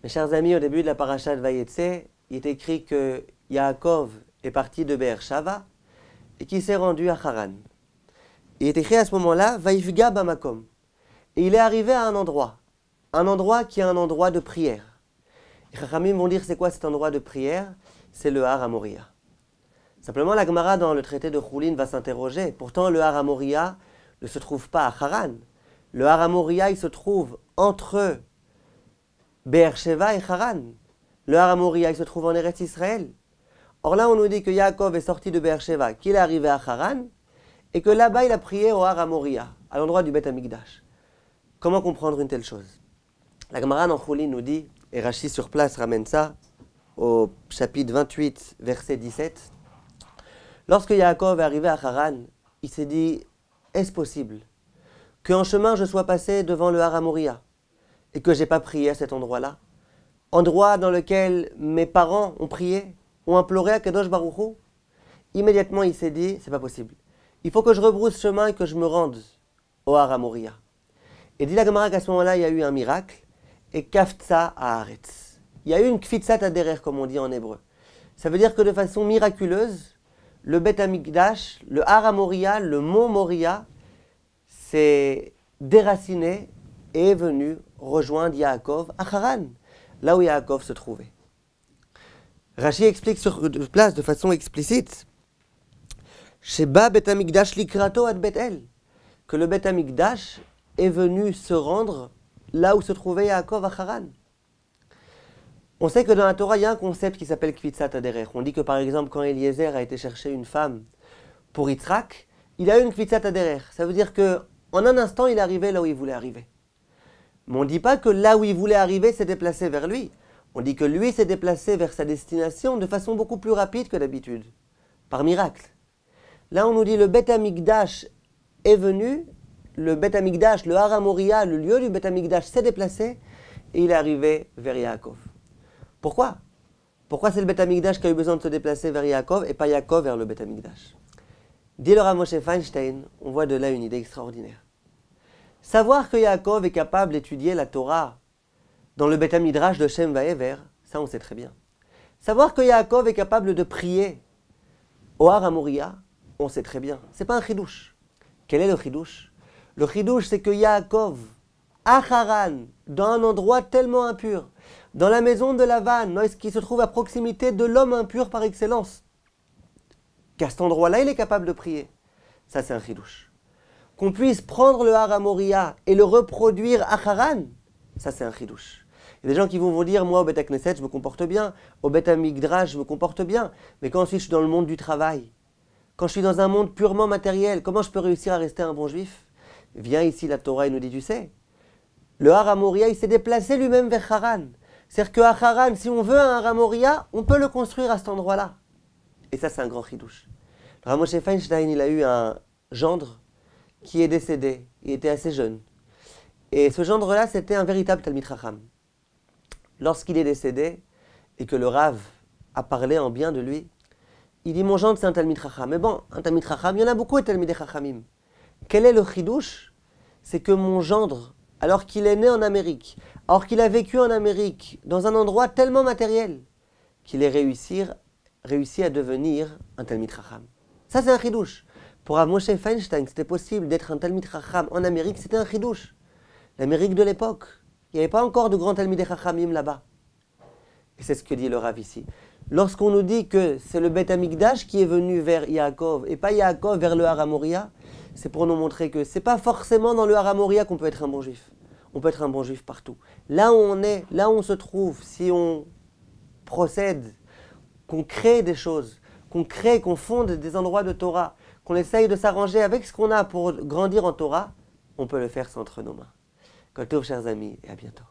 Mes chers amis, au début de la paracha de Vayetse, il est écrit que Yaakov est parti de Be'er-Shava et qu'il s'est rendu à Haran. Il est écrit à ce moment-là, Vaïfga Bamakom. Et il est arrivé à un endroit qui est un endroit de prière. Les Chachamim vont dire c'est quoi cet endroit de prière? C'est le Har HaMoriah. Simplement, la Gemara dans le traité de Choulin va s'interroger. Pourtant, le Har HaMoriah ne se trouve pas à Haran. Le Har HaMoriah, il se trouve entre Be'er-Sheva et Haran. Le Har HaMoriah, il se trouve en Eretz Israël. Or là, on nous dit que Yaakov est sorti de Be'er-Sheva, qu'il est arrivé à Haran, et que là-bas, il a prié au Har HaMoriah, à l'endroit du Beth Amikdash. Comment comprendre une telle chose? La Gemara dans Choulin nous dit, et Rashi sur place ramène ça, au chapitre 28, verset 17, lorsque Yaakov est arrivé à Haran, il s'est dit, est-ce possible qu'en chemin je sois passé devant le Har HaMoriah et que je n'ai pas prié à cet endroit-là, endroit dans lequel mes parents ont prié, ont imploré à Kadosh Baruch Hu? Immédiatement il s'est dit, c'est pas possible. Il faut que je rebrousse chemin et que je me rende au Har HaMoriah. Et dit la Gemara qu'à ce moment-là, il y a eu un miracle, et kaftsa haaretz. Il y a eu une kfitsat aderer, comme on dit en hébreu. Ça veut dire que de façon miraculeuse, le Beth Amikdash, le Har HaMoriah, le mont Moria, s'est déraciné et est venu rejoindre Yaakov à Haran, là où Yaakov se trouvait. Rashi explique sur place de façon explicite Sheba Beth Amikdash likrato ad Beth El, que le Beth Amikdash est venu se rendre là où se trouvait Yaakov à Haran. On sait que dans la Torah, il y a un concept qui s'appelle Kvitzat Aderer. On dit que par exemple, quand Eliezer a été chercher une femme pour Yitzhak, il a eu une Kvitzat Aderer. Ça veut dire qu'en un instant, il est arrivé là où il voulait arriver. Mais on ne dit pas que là où il voulait arriver s'est déplacé vers lui. On dit que lui s'est déplacé vers sa destination de façon beaucoup plus rapide que d'habitude, par miracle. Là, on nous dit le Beth Amikdash est venu, le Beth Amikdash, le Har HaMoriah, le lieu du Beth Amikdash s'est déplacé et il est arrivé vers Yaakov. Pourquoi? Pourquoi c'est le Beth Amikdash qui a eu besoin de se déplacer vers Yaakov et pas Yaakov vers le Beth Amikdash? Dit le Rav Moshe Feinstein, on voit de là une idée extraordinaire. Savoir que Yaakov est capable d'étudier la Torah dans le Beth Midrash de Shem Vaever, ça on sait très bien. Savoir que Yaakov est capable de prier au Har HaMoriah, on sait très bien. C'est pas un chidouche. Quel est le chidouche? Le chidouche, c'est que Yaakov, à Haran, dans un endroit tellement impur, dans la maison de Lavan, qui se trouve à proximité de l'homme impur par excellence, qu'à cet endroit-là, il est capable de prier. Ça, c'est un chidouche. Qu'on puisse prendre le Har HaMoriah et le reproduire à Haran, ça, c'est un chidouche. Il y a des gens qui vont vous dire, moi, au Beth Knesset, je me comporte bien, au Beth Amikdash, je me comporte bien, mais quand ensuite je suis dans le monde du travail, quand je suis dans un monde purement matériel, comment je peux réussir à rester un bon juif? Viens ici, la Torah, et nous dit, tu sais, le Har HaMoriah, il s'est déplacé lui-même vers Haran. C'est-à-dire qu'à Haran, si on veut un Har HaMoriah, on peut le construire à cet endroit-là. Et ça, c'est un grand chidouche. Le Rav Moshe Feinstein, il a eu un gendre qui est décédé. Il était assez jeune. Et ce gendre-là, c'était un véritable Talmid Chacham. Lorsqu'il est décédé, et que le Rav a parlé en bien de lui, il dit, mon gendre, c'est un Talmid Chacham. Mais bon, un Talmid Chacham, il y en a beaucoup de Talmidei Chachamim. Quel est le chidouche? C'est que mon gendre, alors qu'il est né en Amérique, alors qu'il a vécu en Amérique, dans un endroit tellement matériel, qu'il ait réussi à devenir un Talmid Chacham. Ça, c'est un chidouche. Pour Rav Moshe Feinstein, c'était possible d'être un Talmid Chacham en Amérique, c'était un chidouche. L'Amérique de l'époque, il n'y avait pas encore de grands Talmidei Chachamim là-bas. Et c'est ce que dit le Rav ici. Lorsqu'on nous dit que c'est le Beth Amikdash qui est venu vers Yaakov, et pas Yaakov vers le Har HaMoriah, c'est pour nous montrer que c'est pas forcément dans le Har HaMoriah qu'on peut être un bon juif. On peut être un bon juif partout. Là où on est, là où on se trouve, si on procède, qu'on crée des choses, qu'on fonde des endroits de Torah, qu'on essaye de s'arranger avec ce qu'on a pour grandir en Torah, on peut le faire sans entre nos mains. Kol tov, chers amis, et à bientôt.